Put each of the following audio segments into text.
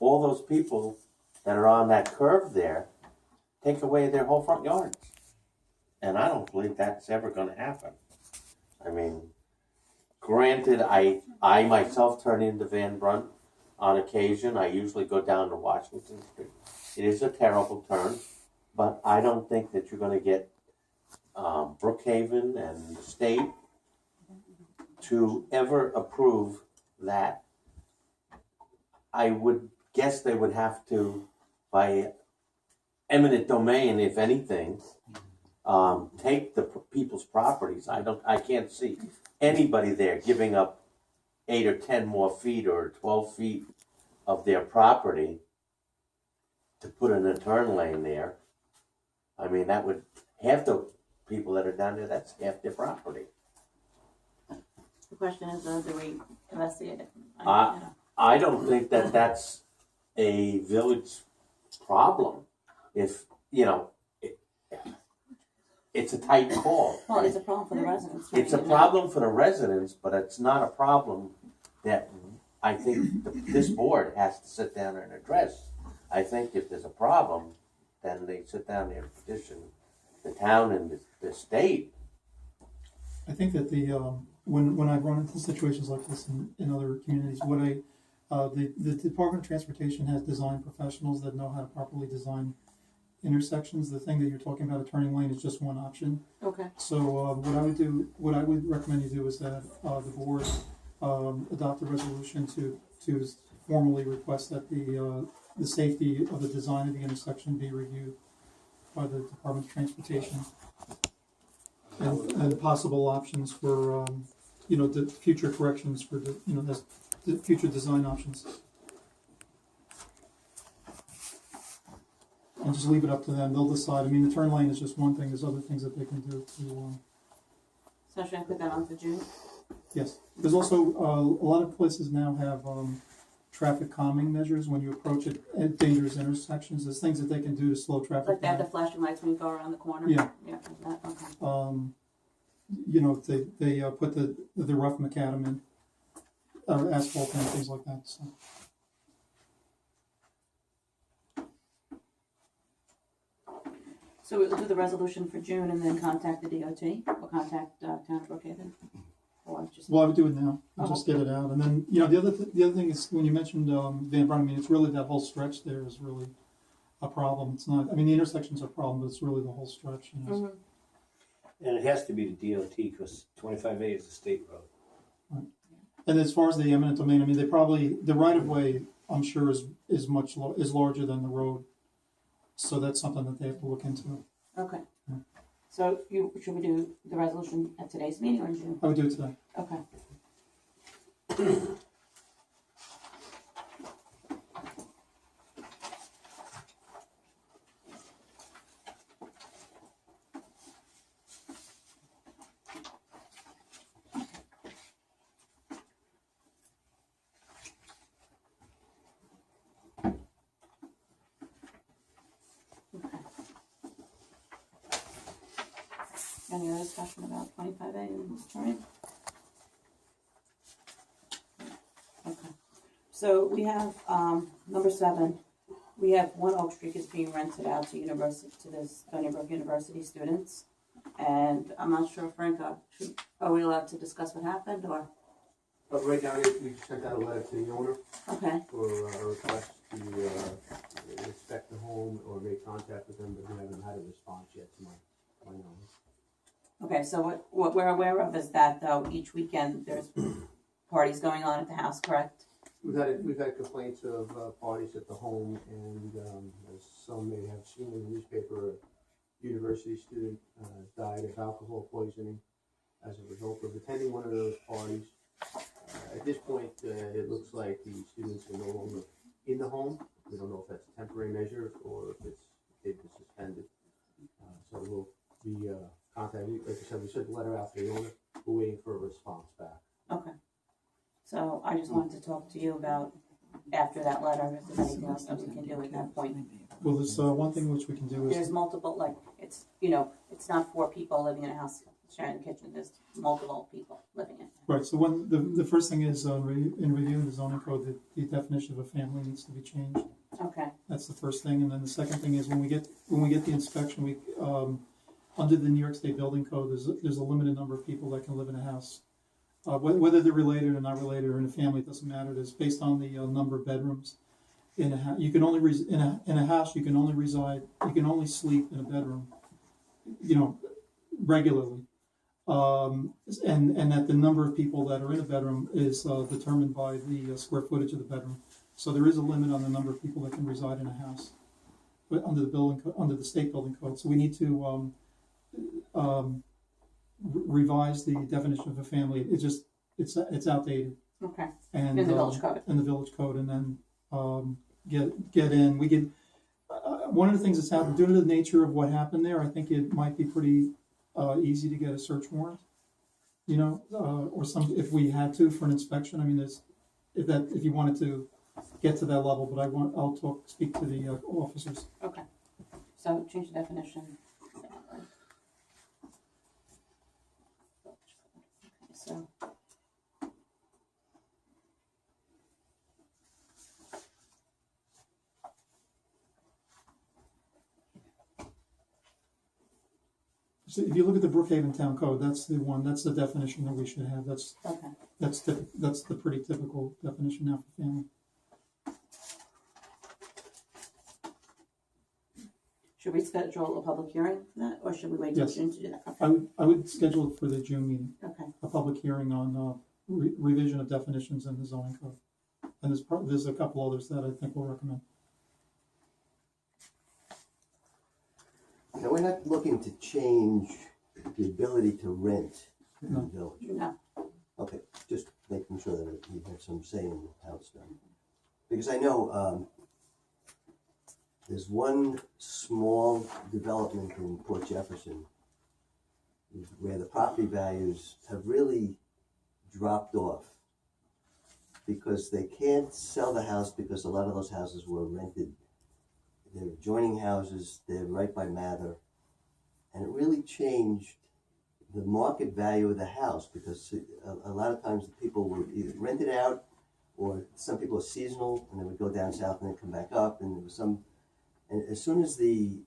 all those people that are on that curve there take away their whole front yards. And I don't believe that's ever going to happen. I mean, granted, I myself turn into Van Brunt on occasion. I usually go down to Washington Street. It is a terrible turn, but I don't think that you're going to get Brookhaven and the state to ever approve that. I would guess they would have to, by eminent domain, if anything, take the people's properties. I can't see anybody there giving up 8 or 10 more feet or 12 feet of their property to put in a turn lane there. I mean, that would, half the people that are down there, that's half their property. The question is, do we investigate it? I don't think that that's a village problem. If, it's a tight call. Well, it's a problem for the residents. It's a problem for the residents, but it's not a problem that I think this board has to sit down and address. I think if there's a problem, then they sit down there and petition the town and the state. I think that when I've run into situations like this in other communities, the Department of Transportation has design professionals that know how to properly design intersections. The thing that you're talking about, a turning lane, is just one option. Okay. So what I would recommend you do is that the board adopt a resolution to formally request that the safety of the design of the intersection be reviewed by the Department of Transportation, and possible options for the future corrections for the future design options. And just leave it up to them. They'll decide. I mean, the turn lane is just one thing. There's other things that they can do to. So should I put that on for June? Yes. There's also a lot of places now have traffic calming measures when you approach it at dangerous intersections. There's things that they can do to slow traffic Like they have down. the flashing lights when you go around the corner? Yeah. Yeah, that, okay. They put the rough macadam in, asphalt and things like that. So. So we'll do the resolution for June and then contact the DOT, or contact Town of Brookhaven? Or just... Well, I would do it now and just get it out. And then, the other thing is, when you mentioned Van Brunt, I mean, it's really that whole stretch there is really a problem. It's not, I mean, the intersections are a problem, but it's really the whole stretch. Mm-hmm. And it has to be the DOT because 25A is a state road. Right. And as far as the eminent domain, I mean, the right of way, I'm sure, is larger than the road. So that's something that they have to look into. Okay. Yeah. So should we do the resolution at today's meeting or in June? I would do it today. Okay. Any other discussion about 25A and turning? Okay. So we have number 7. We have 1 Oak Street is being rented out to the Stony Brook University students, and I'm not sure, Frank, are we allowed to discuss what happened or? But right now, we sent out a letter to the owner Okay. for a request to inspect the home or make contact with them, but we haven't had a response yet to my knowledge. Okay, so what we're aware of is that though each weekend there's parties going on at the house, correct? We've had complaints of parties at the home, and as some may have seen in the newspaper, a university student died of alcohol poisoning as a result of attending one of those parties. At this point, it looks like the students are no longer in the home. We don't know if that's a temporary measure or if they've been suspended. So we'll be contacting, like I said, we sent a letter out to the owner. We're waiting for a response back. Okay. So I just wanted to talk to you about after that letter, if there's anything else that we can do at that point. Well, there's one thing which we can do is... There's multiple, like, it's, it's not 4 people living in a house. sharing the kitchen, there's multiple people living in it. Right, so the first thing is, in reviewing the zoning code, the definition of a family needs to be changed. Okay, That's the first thing, and then the second thing is when we get the inspection, under the New York State Building Code, there's a limited number of people that can live in a house. Whether they're related or not related or in a family, it doesn't matter. It's based on the number of bedrooms in a house. You can only in a house you can only reside. You can only sleep in a bedroom, regularly. And that the number of people that are in a bedroom is determined by the square footage of the bedroom. So there is a limit on the number of people that can reside in a house, but under the state building code. So we need to revise the definition of a family. It's outdated. okay, And in the village code. In the village code, and then get in. We get one of the things that's happened due to the nature of what happened there. I think it might be pretty easy to get a search warrant, or some if we had to for an inspection. I mean, if you wanted to get to that level, but I'll speak to the officers. Okay, so change the definition. Okay, so. So if you look at the Brookhaven Town Code, that's the one. That's the definition that we should have. That's Okay. that's the pretty typical definition now for family. Should we schedule a public hearing for that, or should we wait till Yes. June to do that? Okay. I would schedule it for the June meeting, Okay. a public hearing on revision of definitions in the zoning code. And there's a couple others that I think we'll recommend. Now, we're not looking to change the ability to rent in the village. No. Okay, just making sure that you have some say in how it's done. Because I know there's one small development in Port Jefferson where the property values have really dropped off because they can't sell the house because a lot of those houses were rented. They're adjoining houses, they're right by Mather, and it really changed the market value of the house because a lot of times the people would either rent it out or some people are seasonal and they would go down south and then come back up, and there was and as soon as the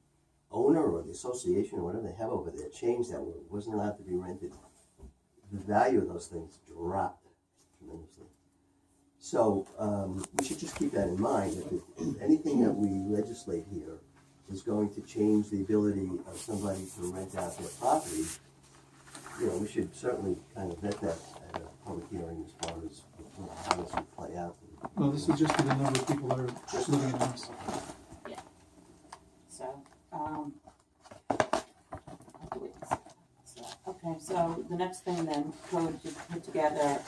owner or the association or whatever they have over there changed that where it wasn't allowed to be rented, the value of those things dropped tremendously. So we should just keep that in mind. If anything that we legislate here is going to change the ability of somebody to rent out their property, we should certainly kind of vet that at a public hearing as far as how this would play out. No, this would just be the number of people that are living in the house. Yeah. So, okay, so the next thing then, code to put together,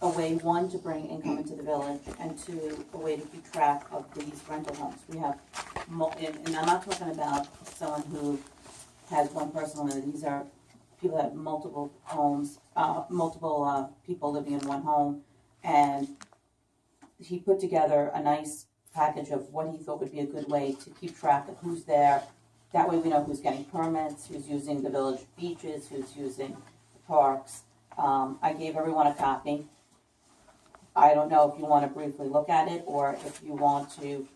a way, one, to bring income into the village, and two, a way to keep track of these rental homes. We have, and I'm not talking about someone who has one person living, these are people that have multiple homes, multiple people living in one home, and he put together a nice package of what he thought would be a good way to keep track of who's there. That way we know who's getting permits, who's using the village beaches, who's using the parks. I gave everyone a copy. I don't know if you want to briefly look at it, or if you want to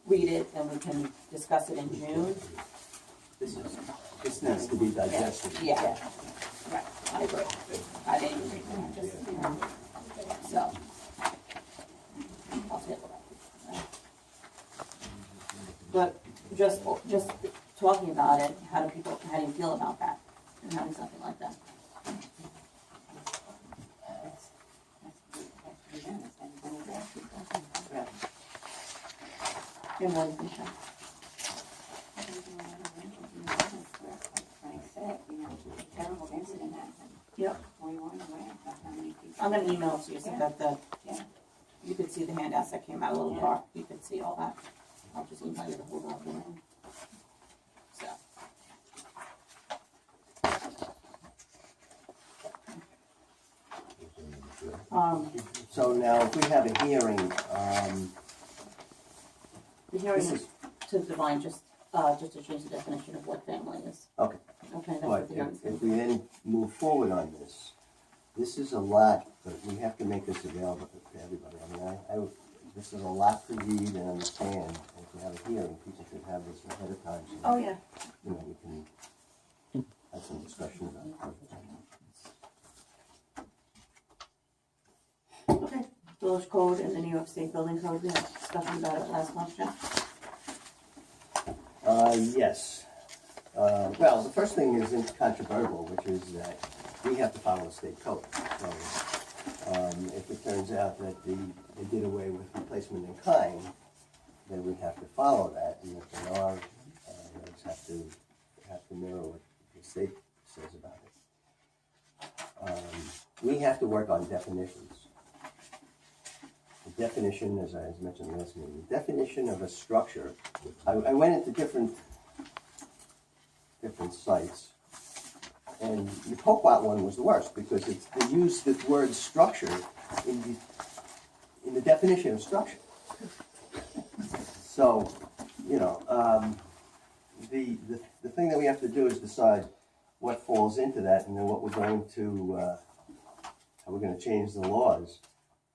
read it, and we can discuss it in June. This needs to be digested. Yeah, right, I agree. I didn't read it, so. I'll table that. But just talking about it, how do you feel about that, and having something like that? And what do you think? Yep. I'm gonna email it to you so that you could see the handouts that came out, a little dark, you could see all that. I'll just email you the whole document. So. So now, if we have a hearing, The hearing is to define just to change the definition of what family is. okay, Okay, that's But what the if young we then move forward on this, this is a lot, but we have to make this available to everybody. I mean, this is a lot to read and understand, and if we have a hearing, people should have this ahead of time, so, Oh, yeah. you know, we can have some discussion about it. Okay, village code and the New York State Building Code, we had discussion about it last month, Jeff. Yes. Well, the first thing is incontrovertible, which is that we have to follow the state code. So, if it turns out that they did away with replacement in kind, then we have to follow that, and if they are, we just have to mirror what the state says about it. We have to work on definitions. The definition, as I mentioned last meeting, the definition of a structure. I went into different sites, and the Poquott one was the worst because they used the word structure in the definition of structure. So, you know, the thing that we have to do is decide what falls into that, and then what we're going to how we're going to change the laws.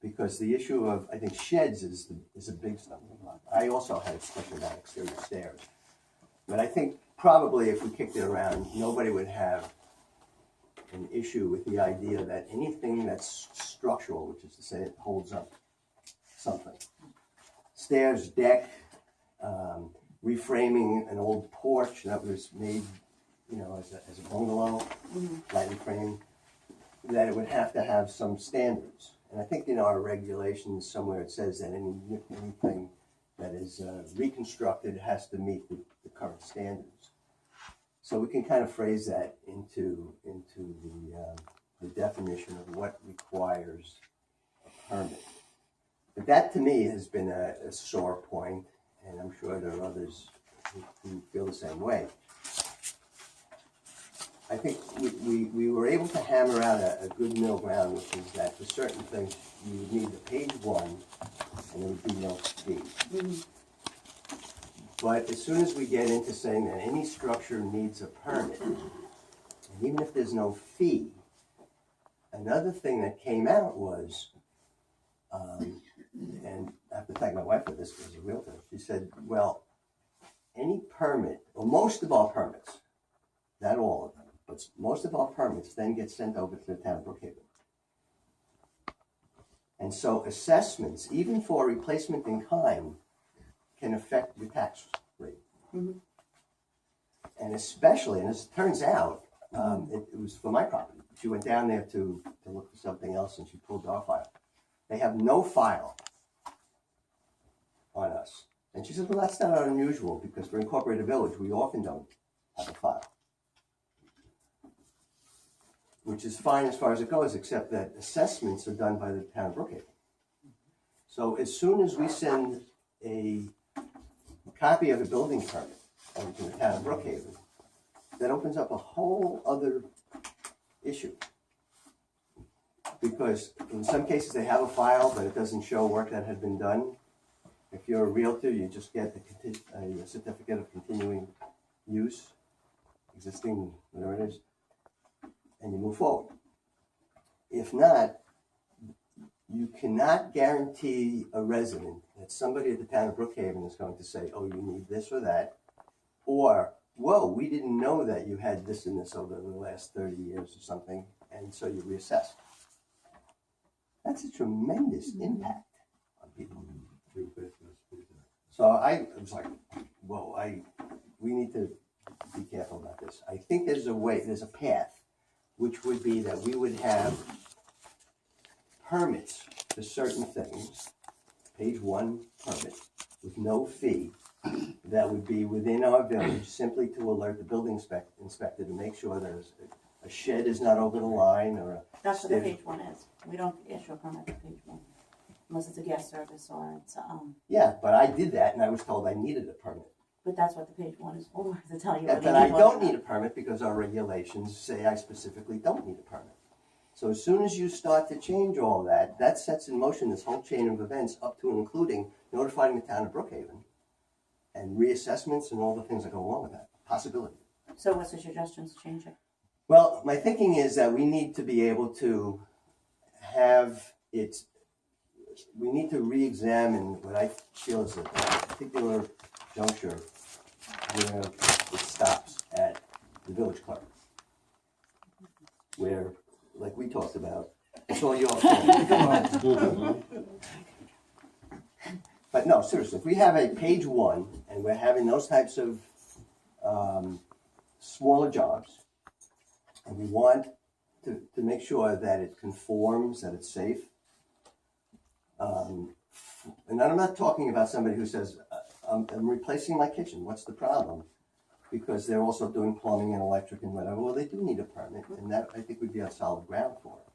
Because the issue of, I think, sheds is a big stumbling block. I also had a question about exterior stairs. But I think probably if we kicked it around, nobody would have an issue with the idea that anything that's structural, which is to say it holds up something. Stairs, deck, reframing an old porch that was made, you know, as a bungalow, lightly framed, that it would have to have some standards. And I think in our regulations somewhere it says that anything that is reconstructed has to meet the current standards. So we can kind of phrase that into the definition of what requires a permit. But that to me has been a sore point, and I'm sure there are others who feel the same way. I think we were able to hammer out a good middle ground, which is that for certain things you would need the page one and there would be no fee. But as soon as we get into saying that any structure needs a permit, and even if there's no fee, another thing that came out was, and I have to thank my wife for this as a realtor, she said, well, any permit, or most of all permits, not all of them, but most of our permits then get sent over to the town of Brookhaven. And so assessments, even for replacement in kind, can affect your tax rate. And especially, and as it turns out, it was for my property. She went down there to look for something else and she pulled our file. They have no file on us. And she said, well, that's not unusual because for Incorporated Village, we often don't have a file. Which is fine as far as it goes, except that assessments are done by the town of Brookhaven. So as soon as we send a copy of the building permit over to the town of Brookhaven, that opens up a whole other issue. Because in some cases they have a file, but it doesn't show work that had been done. If you're a realtor, you just get a certificate of continuing use, existing, whatever it is, and you move forward. If not, you cannot guarantee a resident that somebody at the town of Brookhaven is going to say, oh, you need this or that, or, whoa, we didn't know that you had this and this over the last 30 years or something, and so you reassess. That's a tremendous impact on people. So I was like, whoa, we need to be careful about this. I think there's a path, which would be that we would have permits for certain things, page one permit, with no fee, that would be within our village, simply to alert the building inspector to make sure there's a shed is not over the line, or That's what the page one is. We don't issue a permit for page one, unless it's a guest service or it's, Yeah, but I did that and I was told I needed a permit. but that's what the page one is for, to tell you. Yeah, whether but I you want don't it or need a permit because our regulations say I specifically don't need a permit. So as soon as you start to change all that, that sets in motion this whole chain of events up to and including notifying the town of Brookhaven and reassessments and all the things that go along with that. Possibility. So what's the suggestion to change it? Well, my thinking is that we need to be able to have it, we need to re-examine what I feel is a particular juncture where it stops at the village clerk. Where, like we talked about, it's all your fault. But no, seriously, if we have a page one and we're having those types of smaller jobs, and we want to make sure that it conforms, that it's safe. And I'm not talking about somebody who says, I'm replacing my kitchen, what's the problem? Because they're also doing plumbing and electric and whatever. Well, they do need a permit, and that I think would be on solid ground for it.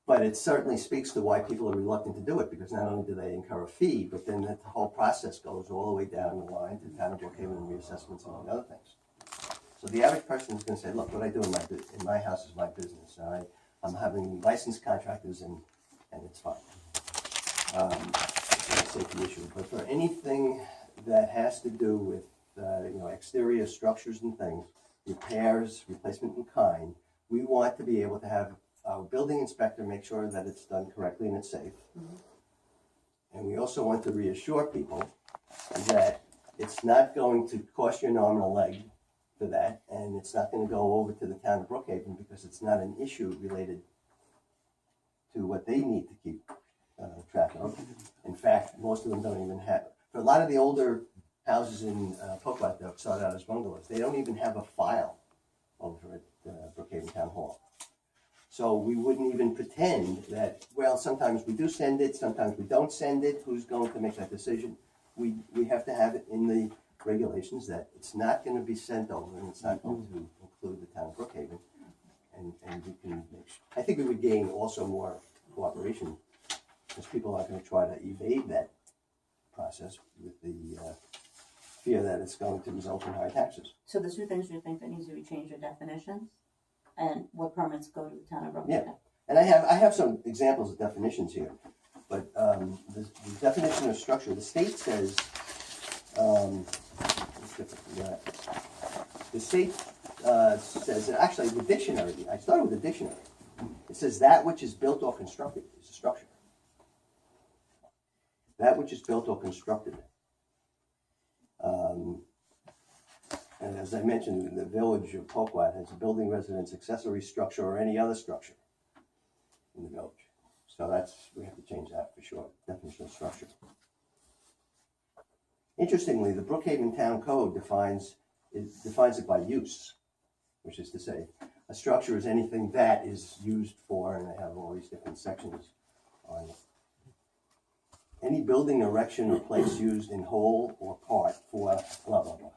But it certainly speaks to why people are reluctant to do it, because not only do they incur a fee, but then the whole process goes all the way down the line to town of Brookhaven and reassessments, among other things. So the average person is going to say, look, what I do in my house is my business. I'm having licensed contractors, and it's fine. It's a safety issue. But for anything that has to do with exterior structures and things, repairs, replacement in kind, we want to be able to have our building inspector make sure that it's done correctly and it's safe. Mm-hmm. And we also want to reassure people that it's not going to cost you an arm and a leg for that, and it's not going to go over to the town of Brookhaven because it's not an issue related to what they need to keep track of. In fact, most of them don't even have, for a lot of the older houses in Poquott that started out as bungalows, they don't even have a file over at Brookhaven Town Hall. So we wouldn't even pretend that, well, sometimes we do send it, sometimes we don't send it. Who's going to make that decision? We have to have it in the regulations that it's not going to be sent over and it's not going to include the town of Brookhaven. And we can make sure. I think we would gain also more cooperation because people aren't going to try to evade that process with the fear that it's going to result in higher taxes. So the two things you think that needs to be changed are definitions and what permits go to the town of Brookhaven. Yeah, and I have some examples of definitions here, but the definition of structure, the state says, the state says, actually the dictionary, I started with the dictionary, it says that which is built or constructed is a structure. That which is built or constructed. And as I mentioned, the village of Poquott has a building, residence, accessory structure, or any other structure in the village. So we have to change that for sure, definition of structure. Interestingly, the Brookhaven Town Code defines it by use, which is to say, a structure is anything that is used for, and they have all these different sections on it. Any building, erection, or place used in whole or part for blah, blah, blah.